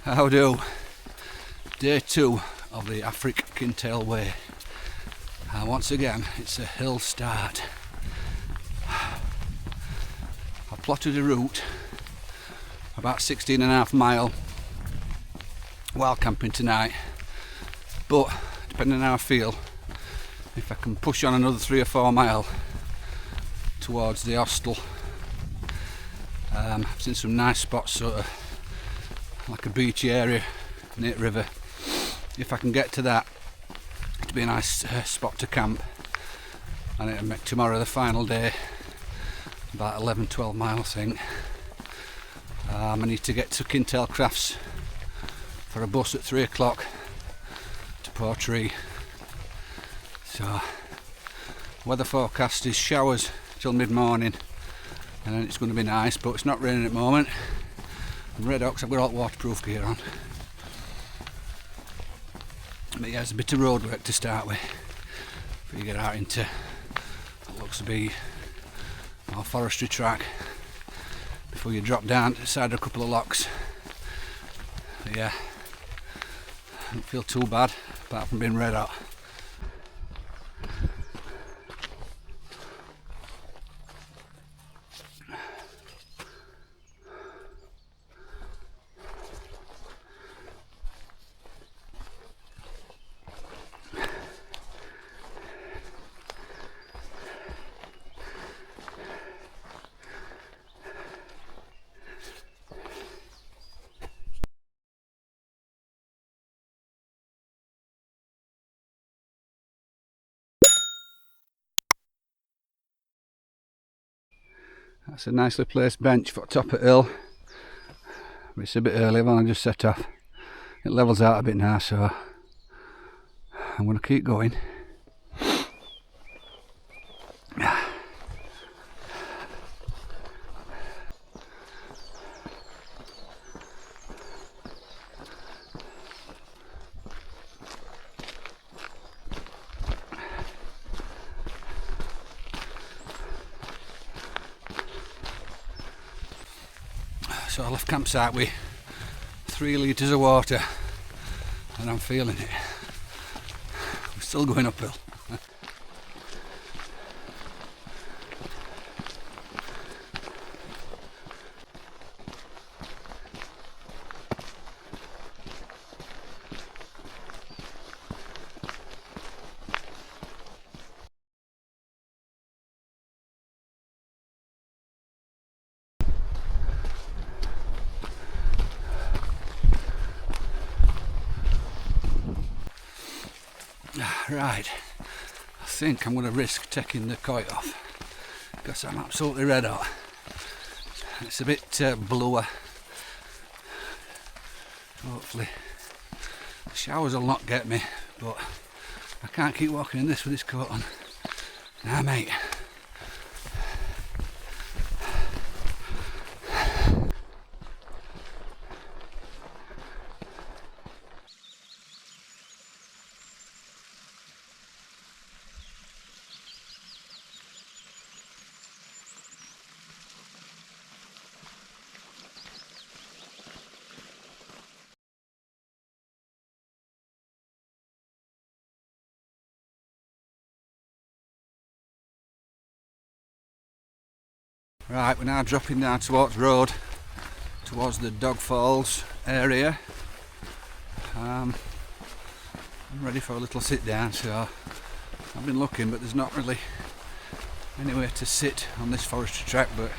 How do? Day 2 of the Affric Kintail Way. Once again, it's a hill start. I've plotted a route about 16.5 mile while camping tonight, but depending on how I feel, if I can push on another 3 or 4 mile towards the hostel, I've seen some nice spots, sort of like a beachy area near the river. If I can get to that, it'll be a nice spot to camp, and it'll make tomorrow the final day, about 11-12 miles I think. I need to get to Kintail Crafts for a bus at 3 o'clock to Portree. So weather forecast is showers till mid-morning, and then it's going to be nice, but it's not raining at the moment. I'm red hot because I've got all waterproof gear on. But yeah, there's a bit of road work to start with before you get out into what looks to be our forestry track, before you drop down to the side of a couple of locks. But yeah, I don't feel too bad apart from being red hot. That's a nicely placed bench for top of the hill. It's a bit early, I've only just set off. It levels out a bit now, so I'm going to keep going. So I left campsite with 3 litres of water, and I'm feeling it. We're still going uphill. Right, I think I'm going to risk taking the coat off because I'm absolutely red hot. It's a bit bluer. Hopefully the showers will not get me, but I can't keep walking in this with this coat on. Nah mate. Right, we're now dropping down towards road, towards the Dog Falls area. I'm ready for a little sit down, so I've been looking, but there's not really anywhere to sit on this forestry track, but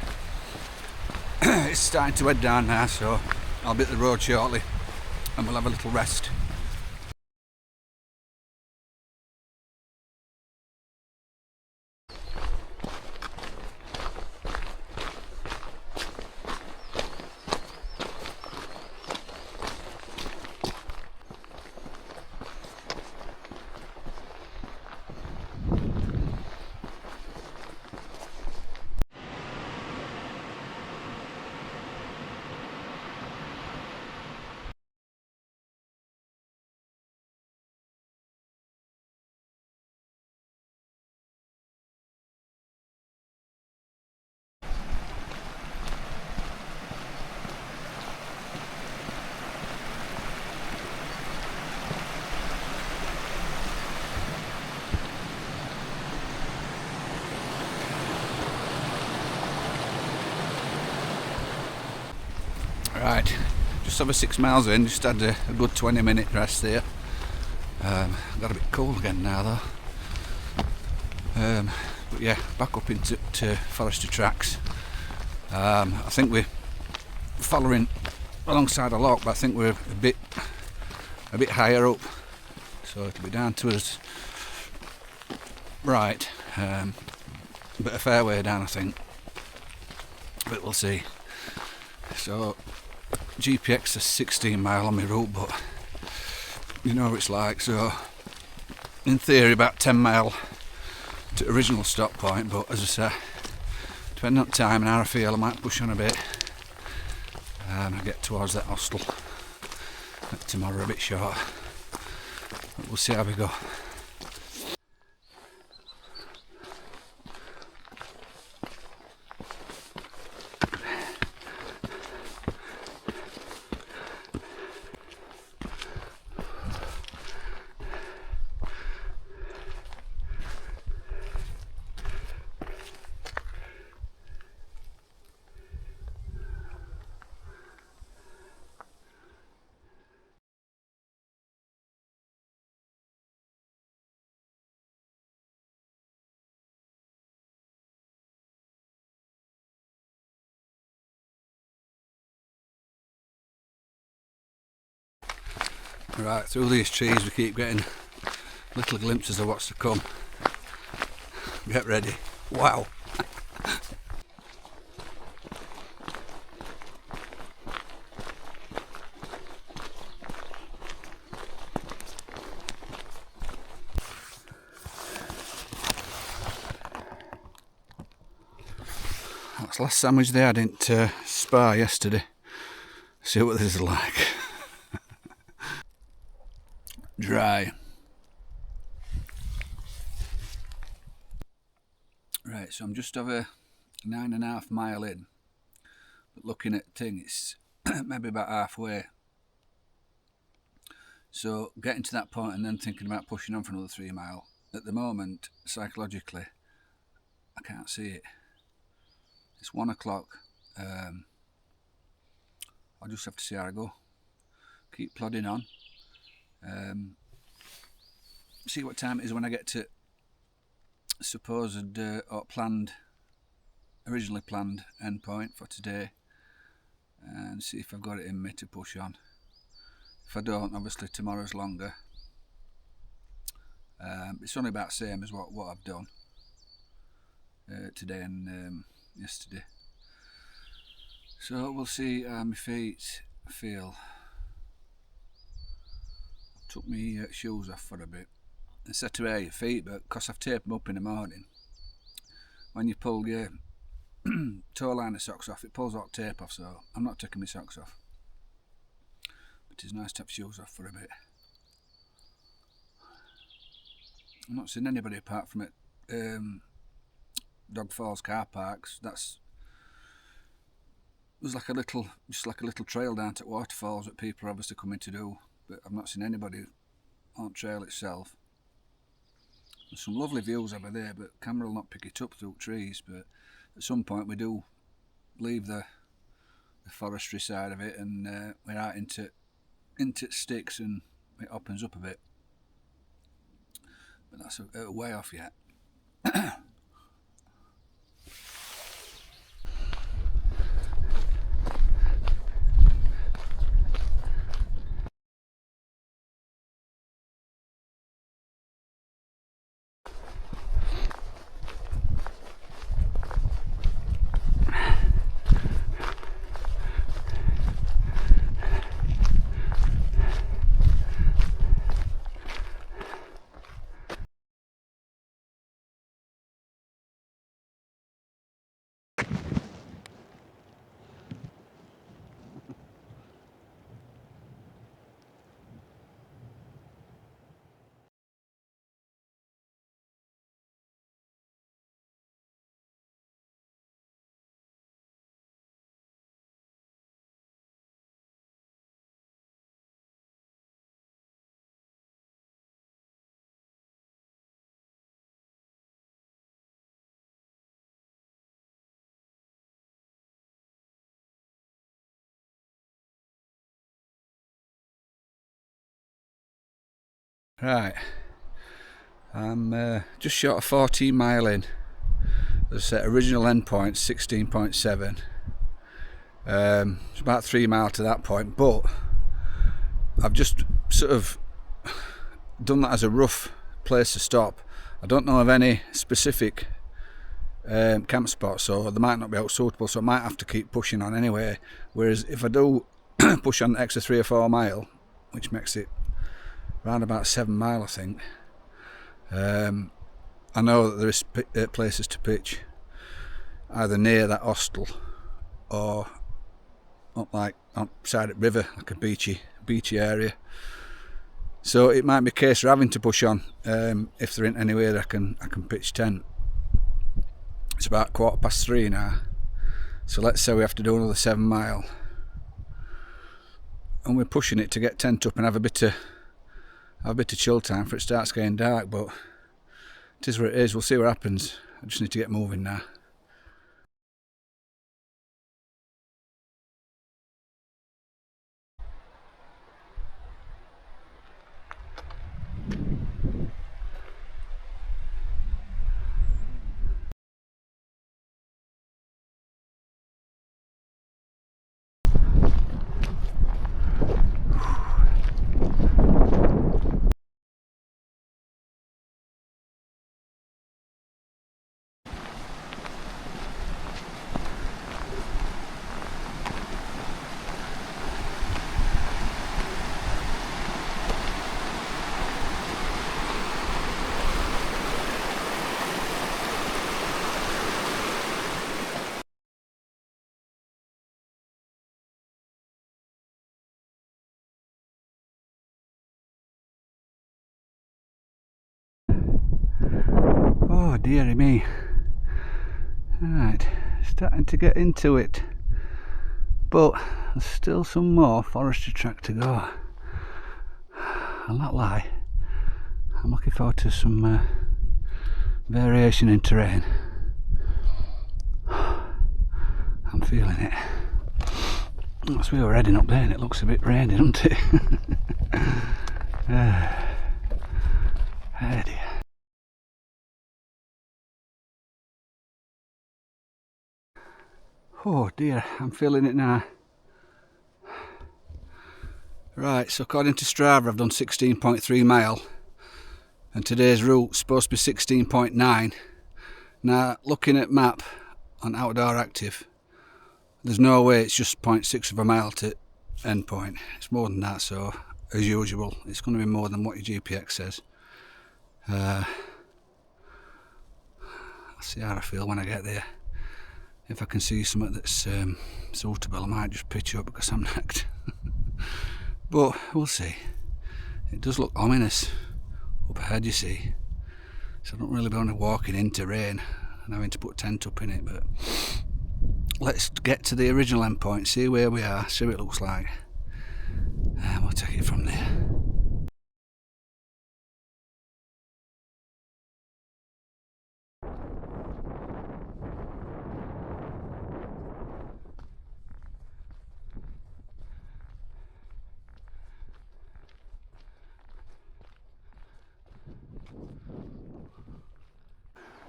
it's starting to head down now, so I'll be at the road shortly and we'll have a little rest. just over 6 miles in, just had a good 20-minute rest there. Got a bit cold again now though. But yeah, back up into forestry tracks. I think we're following alongside a lock, but I think we're a bit higher up, so it'll be down to us right, but a fair way down I think, but we'll see. So GPX is 16 mile on my route, but you know what it's like, so in theory about 10 mile to original stop point, but as I say, depending on time and how I feel, I might push on a bit and get towards that hostel tomorrow a bit short, but we'll see how we go. Right, through these trees we keep getting little glimpses of what's to come. Get ready. Wow. That's the last sandwich they had in Spa yesterday. See what this is like. Dry. Right, so I'm just over 9.5 mile in, but looking at the thing, it's maybe about halfway. So getting to that point and then thinking about pushing on for another 3 mile. At the moment, psychologically, I can't see it. It's 1 o'clock. I'll just have to see how I go. Keep plodding on. See what time it is when I get to supposed or originally planned endpoint for today, and see if I've got it in me to push on. If I don't, obviously tomorrow's longer. It's only about the same as what I've done today and yesterday. So we'll see how my feet feel. I took my shoes off for a bit and set to air your feet, but because I've taped them up in the morning, when you pull your toe liner socks off, it pulls all tape off, so I'm not taking my socks off. But it's nice to have shoes off for a bit. I'm not seeing anybody apart from at Dog Falls car parks. There's like a little trail down to waterfalls that people are obviously coming to do, but I've not seen anybody on the trail itself. There's some lovely views over there, but camera will not pick it up through trees. But at some point we do leave the forestry side of it, and we're out into sticks, and it opens up a bit. But that's a way off yet. Right, I'm just short of 14 mile in. As I said, original endpoint 16.7. It's about 3 miles to that point, but I've just sort of done that as a rough place to stop. I don't know of any specific camp spots, so they might not be out suitable, so I might have to keep pushing on anyway. Whereas if I do push on an extra 3 or 4 mile, which makes it around about 7 mile, I think, I know that there is places to pitch either near that hostel or up like on side of the river, like a beachy area. So it might be a case of having to push on if there ain't anywhere that I can pitch tent. It's about 3:15 now, so let's say we have to do another 7 mile, and we're pushing it to get tent up and have a bit of chill time for it starts getting dark. But it is what it is. We'll see what happens. I just need to get moving now. Oh dearie me. Right, starting to get into it, but there's still some more forestry track to go. I'll not lie, I'm looking forward to some variation in terrain. I'm feeling it. That's where we're heading up there, and it looks a bit rainy, doesn't it? Oh dear. Oh dear, I'm feeling it now. Right, so according to Strava I've done 16.3 mile and today's route's supposed to be 16.9. Now looking at map on Outdoor Active, there's no way it's just 0.6 of a mile to end point. It's more than that, so as usual it's going to be more than what your GPX says. I'll see how I feel when I get there. If I can see something that's suitable, I might just pitch up because I'm knackered. But we'll see. It does look ominous up ahead, you see. So I don't really want to walking into rain and having to put tent up in it. But let's get to the original endpoint, see where we are, see what it looks like, and we'll take it from there.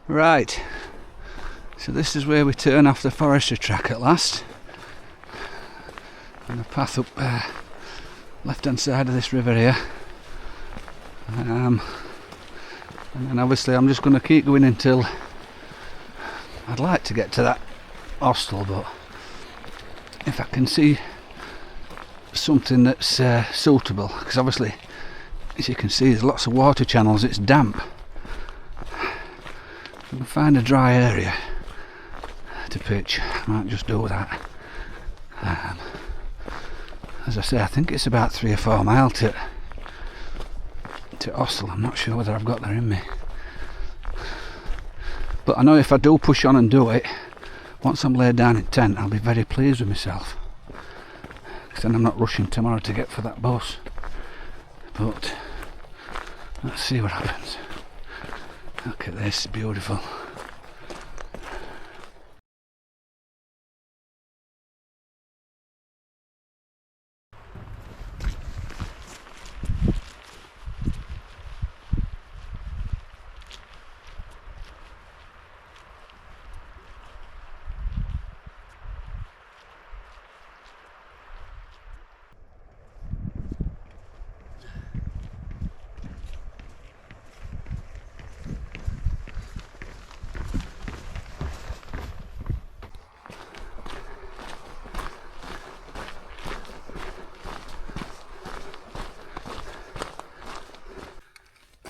Right, so this is where we turn off the forestry track at last, and the path up left hand side of this river here, and then obviously I'm just going to keep going until I'd like to get to that hostel, but if I can see something that's suitable, because obviously as you can see there's lots of water channels, it's damp. If I can find a dry area to pitch, I might just do that. As I say, I think it's about 3 or 4 miles to hostel. I'm not sure whether I've got there in me, but I know if I do push on and do it, once I'm laid down in tent, I'll be very pleased with myself, because then I'm not rushing tomorrow to get for that bus. But let's see what happens. Look at this, beautiful.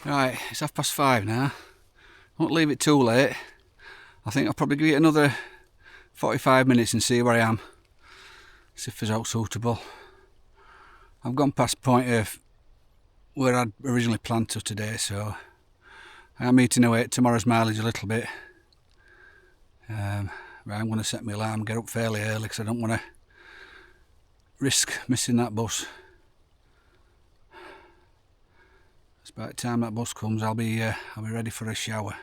Right, it's 5:30 now. Won't leave it too late. I think I'll probably give it another 45 minutes and see where I am. See if it's all suitable. I've gone past the point of where I'd originally planned to today, so I am eating away at tomorrow's mileage a little bit. I'm going to set my alarm, get up fairly early because I don't want to risk missing that bus. By the time that bus comes, I'll be ready for a shower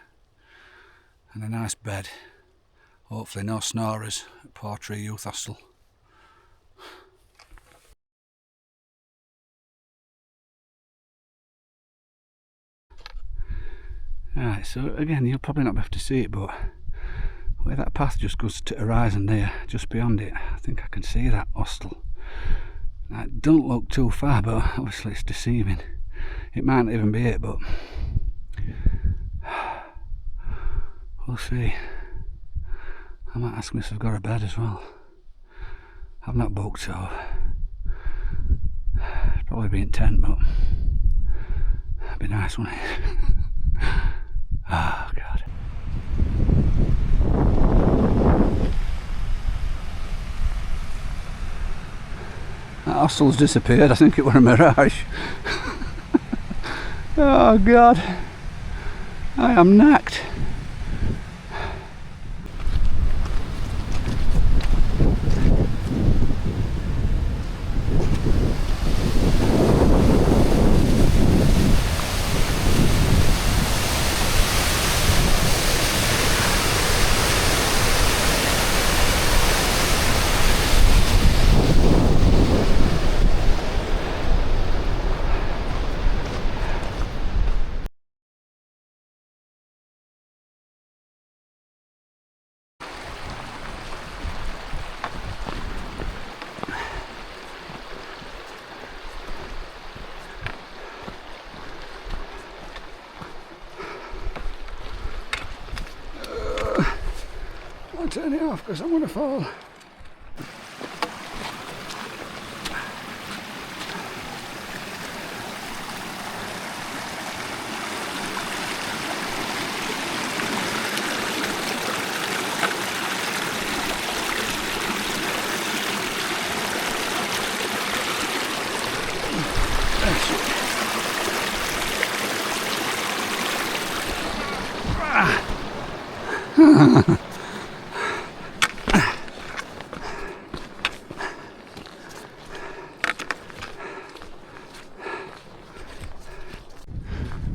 and a nice bed. Hopefully no snorers at Portree Youth Hostel. Right, so again, you'll probably not be able to see it, but where that path just goes to the horizon there, just beyond it, I think I can see that hostel. Now, it don't look too far, but obviously it's deceiving. It might not even be it, but we'll see. I might ask them if I've got a bed as well. I've not booked, so it'd probably be in tent, but it'd be nice, wouldn't it? Oh God. That hostel's disappeared. I think it was a mirage. Oh God, I am knacked. I'll turn it off because I'm going to fall.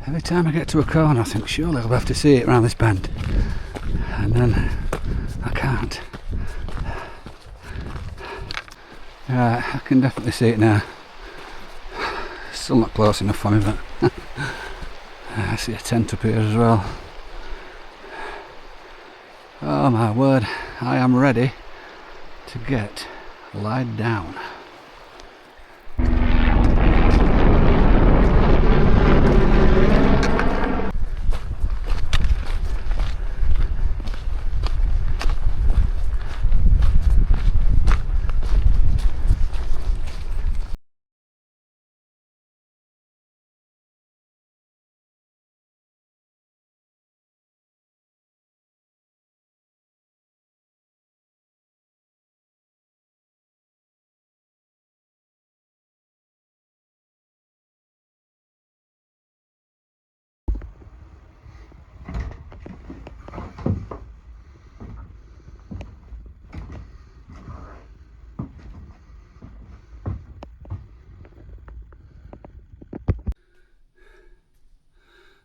Every time I get to a corner I think surely I'll have to see it around this bend, and then I can't. Right, I can definitely see it now. Still not close enough for me, but I see a tent up here as well. Oh my word, I am ready to get lied down.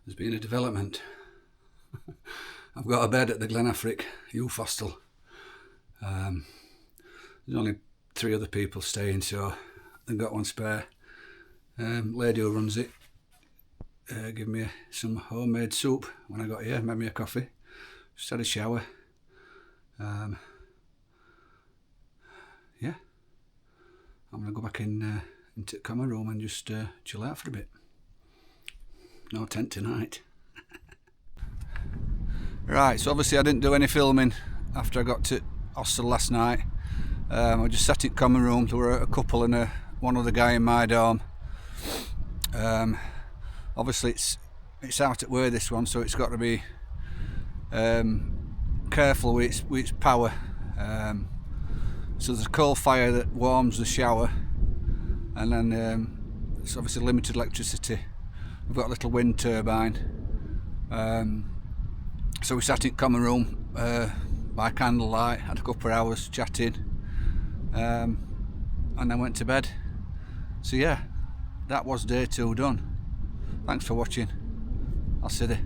There's been a development. I've got a bed at the Affric Youth Hostel. There's only 3 other people staying, so they've got one spare. Lady who runs it gave me some homemade soup when I got here, made me a coffee, just had a shower. Yeah, I'm going to go back into the common room and just chill out for a bit. No tent tonight. Right, so obviously I didn't do any filming after I got to hostel last night. I just sat in common room. There were a couple and one other guy in my dorm. Obviously it's it's out at Way, this one, so it's got to be careful with its power. So there's a coal fire that warms the shower, and then it's obviously limited electricity. We've got a little wind turbine, so we sat in common room by candlelight, had a couple of hours chatting, and then went to bed. So yeah, that was day 2 done. Thanks for watching. I'll see you.